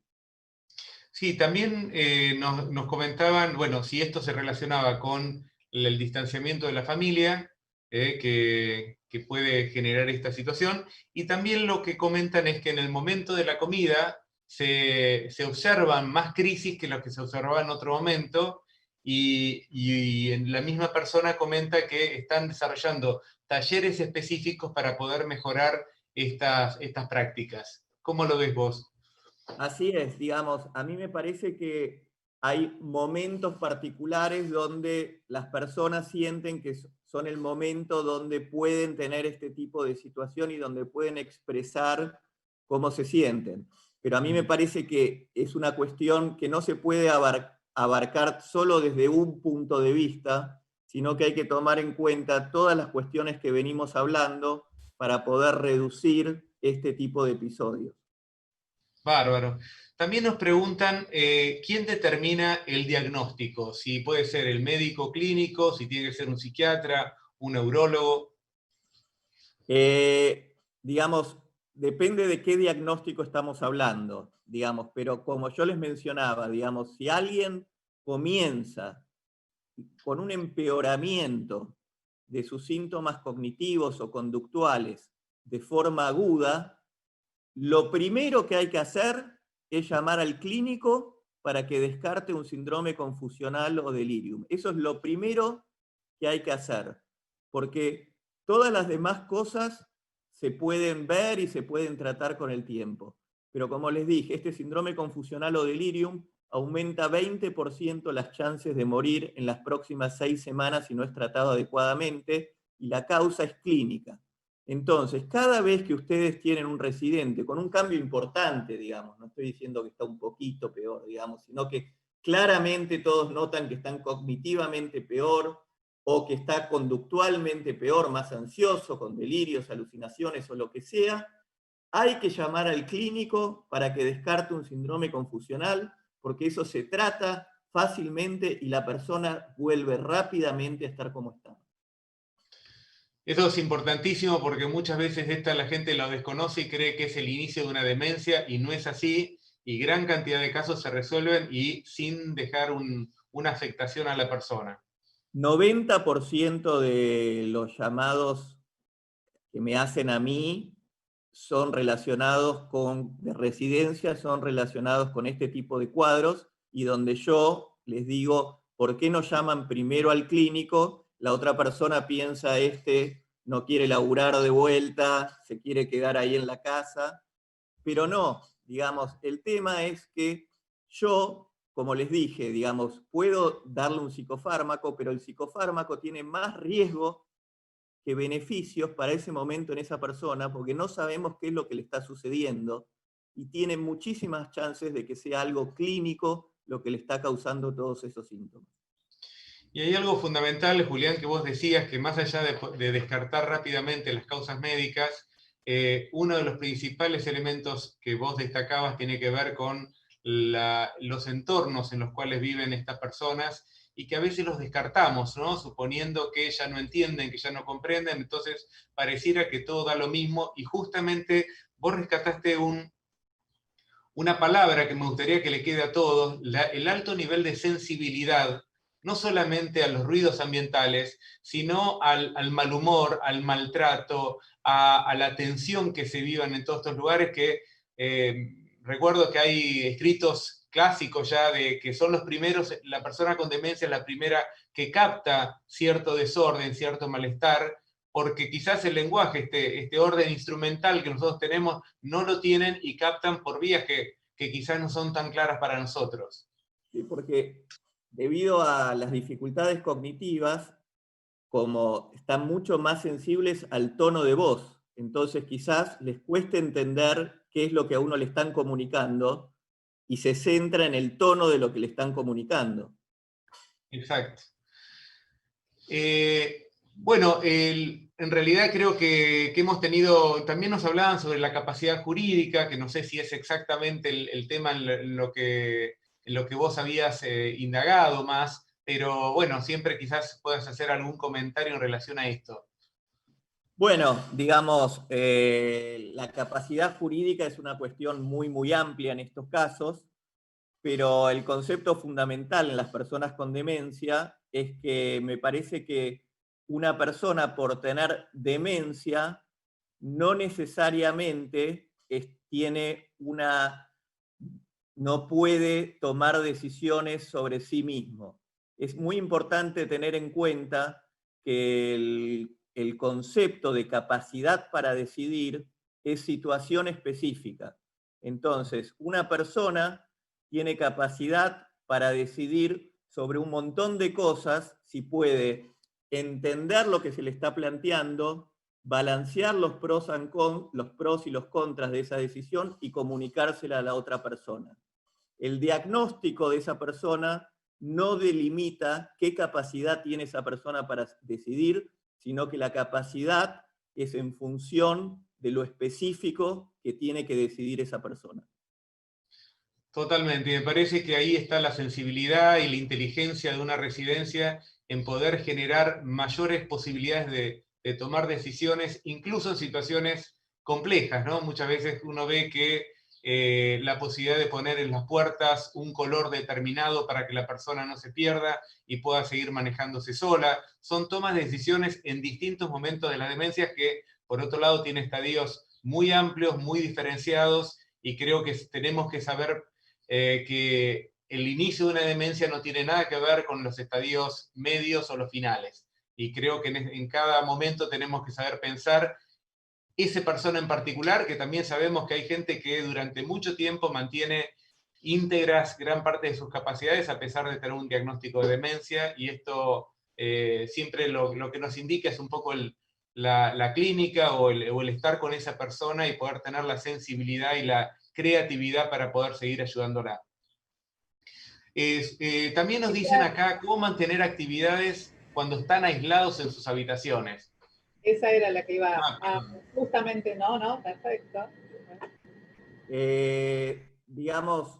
Sí, también nos comentaban, bueno, si esto se relacionaba con el distanciamiento de la familia, que puede generar esta situación, y también lo que comentan es que en el momento de la comida se observan más crisis que lo que se observaba en otro momento, y en la misma persona comenta que están desarrollando talleres específicos para poder mejorar estas prácticas. ¿Cómo lo ves vos? Así es, digamos, a mí me parece que hay momentos particulares donde las personas sienten que son el momento donde pueden tener este tipo de situación y donde pueden expresar cómo se sienten. Pero a mí me parece que es una cuestión que no se puede abarcar solo desde un punto de vista, sino que hay que tomar en cuenta todas las cuestiones que venimos hablando para poder reducir este tipo de episodios. Bárbaro. También nos preguntan quién determina el diagnóstico, si puede ser el médico clínico, si tiene que ser un psiquiatra, un neurólogo. Digamos, depende de qué diagnóstico estamos hablando, digamos, pero como yo les mencionaba, digamos, si alguien comienza con un empeoramiento de sus síntomas cognitivos o conductuales de forma aguda, lo primero que hay que hacer es llamar al clínico para que descarte un síndrome confusional o delirium. Eso es lo primero que hay que hacer, porque todas las demás cosas se pueden ver y se pueden tratar con el tiempo. Pero como les dije, este síndrome confusional o delirium aumenta 20% las chances de morir en las próximas 6 semanas si no es tratado adecuadamente, y la causa es clínica. Entonces, cada vez que ustedes tienen un residente con un cambio importante, digamos, no estoy diciendo que está un poquito peor, digamos, sino que claramente todos notan que están cognitivamente peor, o que está conductualmente peor, más ansioso, con delirios, alucinaciones o lo que sea, hay que llamar al clínico para que descarte un síndrome confusional, porque eso se trata fácilmente y la persona vuelve rápidamente a estar como está. Eso es importantísimo porque muchas veces la gente lo desconoce y cree que es el inicio de una demencia, y no es así, y gran cantidad de casos se resuelven y sin dejar una afectación a la persona. 90% de los llamados que me hacen a mí son relacionados de residencia, son relacionados con este tipo de cuadros, y donde yo les digo, ¿por qué no llaman primero al clínico? La otra persona piensa, no quiere laburar de vuelta, se quiere quedar ahí en la casa, pero no, digamos, el tema es que yo, como les dije, digamos, puedo darle un psicofármaco, pero el psicofármaco tiene más riesgo que beneficios para ese momento en esa persona, porque no sabemos qué es lo que le está sucediendo, y tiene muchísimas chances de que sea algo clínico lo que le está causando todos esos síntomas. Y hay algo fundamental, Julián, que vos decías, que más allá de descartar rápidamente las causas médicas, uno de los principales elementos que vos destacabas tiene que ver con los entornos en los cuales viven estas personas, y que a veces los descartamos, ¿no? Suponiendo que ya no entienden, que ya no comprenden, entonces pareciera que todo da lo mismo, y justamente vos rescataste una palabra que me gustaría que le quede a todos, el alto nivel de sensibilidad, no solamente a los ruidos ambientales, sino al mal humor, al maltrato, a la tensión que se vivan en todos estos lugares, que recuerdo que hay escritos clásicos ya de que son los primeros, la persona con demencia es la primera que capta cierto desorden, cierto malestar, porque quizás el lenguaje, este orden instrumental que nosotros tenemos, no lo tienen y captan por vías que quizás no son tan claras para nosotros. Sí, porque debido a las dificultades cognitivas, como están mucho más sensibles al tono de voz, entonces quizás les cueste entender qué es lo que a uno le están comunicando, y se centra en el tono de lo que le están comunicando. Exacto. Bueno, en realidad creo que hemos tenido, también nos hablaban sobre la capacidad jurídica, que no sé si es exactamente el tema en lo que vos habías indagado más, pero bueno, siempre quizás puedas hacer algún comentario en relación a esto. Bueno, digamos, la capacidad jurídica es una cuestión muy, muy amplia en estos casos, pero el concepto fundamental en las personas con demencia es que me parece que una persona, por tener demencia, no necesariamente no puede tomar decisiones sobre sí mismo. Es muy importante tener en cuenta que el concepto de capacidad para decidir es situación específica. Entonces, una persona tiene capacidad para decidir sobre un montón de cosas si puede entender lo que se le está planteando, balancear los pros y los contras de esa decisión y comunicársela a la otra persona. El diagnóstico de esa persona no delimita qué capacidad tiene esa persona para decidir, sino que la capacidad es en función de lo específico que tiene que decidir esa persona. Totalmente, y me parece que ahí está la sensibilidad y la inteligencia de una residencia en poder generar mayores posibilidades de tomar decisiones, incluso en situaciones complejas, ¿no? Muchas veces uno ve que la posibilidad de poner en las puertas un color determinado para que la persona no se pierda y pueda seguir manejándose sola, son tomas de decisiones en distintos momentos de la demencia que, por otro lado, tiene estadios muy amplios, muy diferenciados, y creo que tenemos que saber que el inicio de una demencia no tiene nada que ver con los estadios medios o los finales. Y creo que en cada momento tenemos que saber pensar esa persona en particular, que también sabemos que hay gente que durante mucho tiempo mantiene íntegras gran parte de sus capacidades a pesar de tener un diagnóstico de demencia, y esto siempre lo que nos indica es un poco la clínica o el estar con esa persona y poder tener la sensibilidad y la creatividad para poder seguir ayudándola. También nos dicen acá cómo mantener actividades cuando están aislados en sus habitaciones. Esa era la que iba justamente, no, perfecto. Digamos,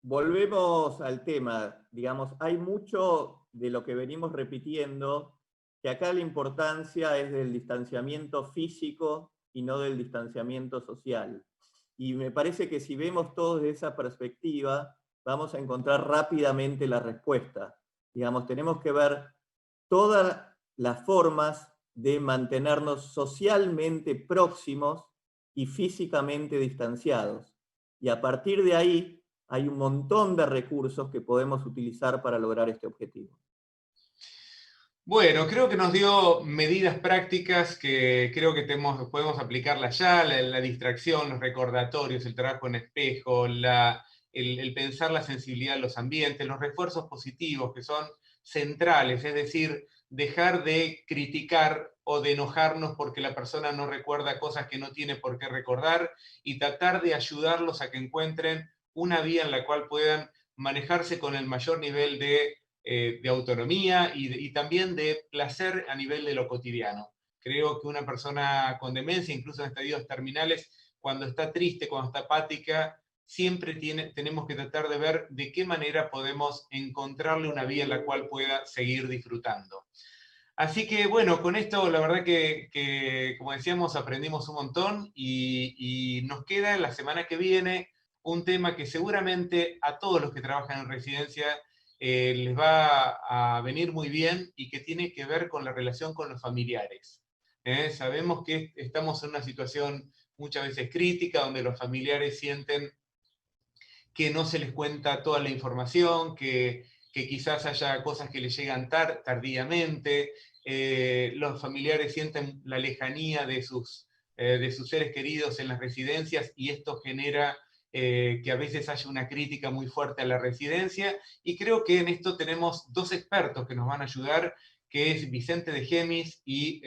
volvemos al tema, digamos, hay mucho de lo que venimos repitiendo, que acá la importancia es del distanciamiento físico y no del distanciamiento social. Y me parece que si vemos todo desde esa perspectiva, vamos a encontrar rápidamente la respuesta. Digamos, tenemos que ver todas las formas de mantenernos socialmente próximos y físicamente distanciados. Y a partir de ahí hay un montón de recursos que podemos utilizar para lograr este objetivo. Bueno, creo que nos dio medidas prácticas que creo que podemos aplicarlas ya, la distracción, los recordatorios, el trabajo en espejo, el pensar la sensibilidad de los ambientes, los refuerzos positivos que son centrales, es decir, dejar de criticar o de enojarnos porque la persona no recuerda cosas que no tiene por qué recordar, y tratar de ayudarlos a que encuentren una vía en la cual puedan manejarse con el mayor nivel de autonomía y también de placer a nivel de lo cotidiano. Creo que una persona con demencia, incluso en estadios terminales, cuando está triste, cuando está apática, siempre tenemos que tratar de ver de qué manera podemos encontrarle una vía en la cual pueda seguir disfrutando. Así que bueno, con esto la verdad que como decíamos, aprendimos un montón, y nos queda la semana que viene un tema que seguramente a todos los que trabajan en residencia les va a venir muy bien, y que tiene que ver con la relación con los familiares. Sabemos que estamos en una situación muchas veces crítica, donde los familiares sienten que no se les cuenta toda la información, que quizás haya cosas que les llegan tardíamente, los familiares sienten la lejanía de sus seres queridos en las residencias, y esto genera que a veces haya una crítica muy fuerte a la residencia, y creo que en esto tenemos dos expertos que nos van a ayudar, que es Vicente de Gemis y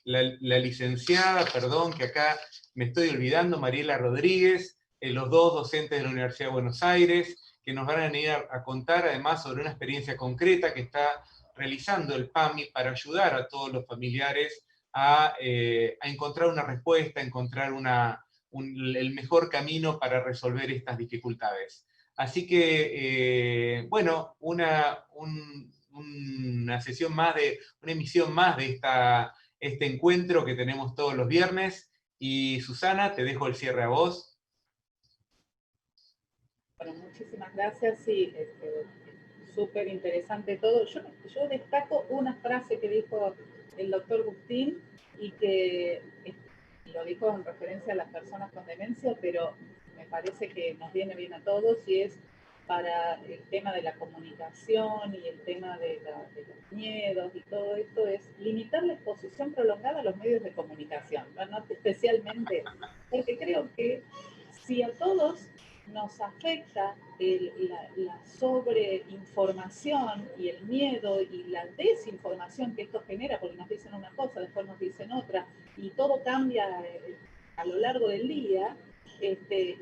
la licenciada, perdón, que acá me estoy olvidando, Mariela Rodríguez, los dos docentes de la Universidad de Buenos Aires, que nos van a venir a contar además sobre una experiencia concreta que está realizando el PAMI para ayudar a todos los familiares a encontrar una respuesta, a encontrar el mejor camino para resolver estas dificultades. Así que, bueno, una sesión más una emisión más de este encuentro que tenemos todos los viernes. Y Susana, te dejo el cierre a vos. Bueno, muchísimas gracias, sí, súper interesante todo. Yo destaco una frase que dijo el doctor Gustín, y que lo dijo en referencia a las personas con demencia, pero me parece que nos viene bien a todos, y es para el tema de la comunicación y el tema de los miedos y todo esto, es limitar la exposición prolongada a los medios de comunicación, ¿no? Especialmente porque creo que si a todos nos afecta la sobreinformación y el miedo y la desinformación que esto genera, porque nos dicen una cosa, después nos dicen otra, y todo cambia a lo largo del día.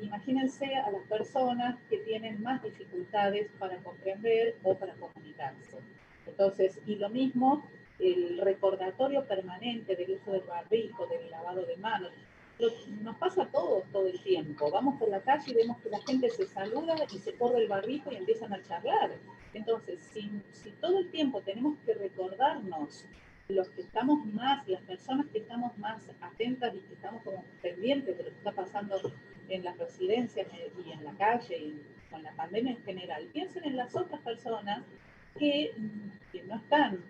Imagínense a las personas que tienen más dificultades para comprender o para comunicarse. Entonces, y lo mismo, el recordatorio permanente del uso del barbijo, del lavado de manos. Nos pasa a todos todo el tiempo. Vamos por la calle y vemos que la gente se saluda y se corre el barbijo y empiezan a charlar. Entonces, si todo el tiempo tenemos que recordarnos, los que estamos más, las personas que estamos más atentas y que estamos como pendientes de lo que está pasando en las residencias y en la calle y con la pandemia en general, piensen en las otras personas que no están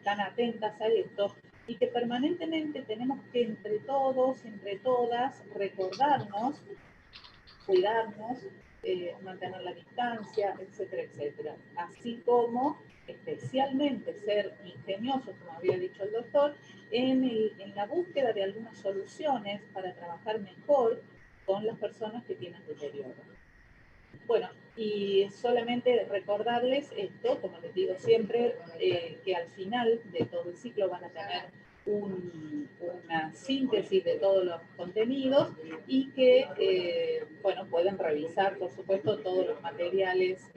tan atentas a esto, y que permanentemente tenemos que entre todos, entre todas, recordarnos, cuidarnos mantener la distancia, etcétera, etcétera. Así como especialmente ser ingeniosos, como había dicho el doctor, en la búsqueda de algunas soluciones para trabajar mejor con las personas que tienen deterioro. Bueno, y solamente recordarles esto, como les digo siempre, que al final de todo el ciclo van a tener una síntesis de todos los contenidos y que, bueno, pueden revisar, por supuesto, todos los materiales,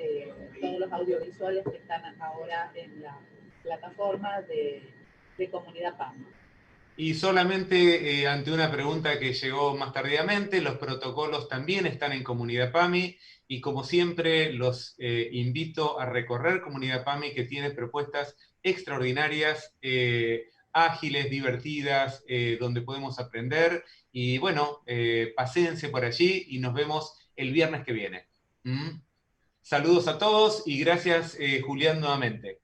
todos los audiovisuales que están ahora en la plataforma de Comunidad PAMI. Y solamente ante una pregunta que llegó más tardíamente, los protocolos también están en Comunidad PAMI y como siempre los invito a recorrer Comunidad PAMI, que tiene propuestas extraordinarias, ágiles, divertidas, donde podemos aprender. Y bueno, paséense por allí y nos vemos el viernes que viene. Saludos a todos y gracias, Julián, nuevamente.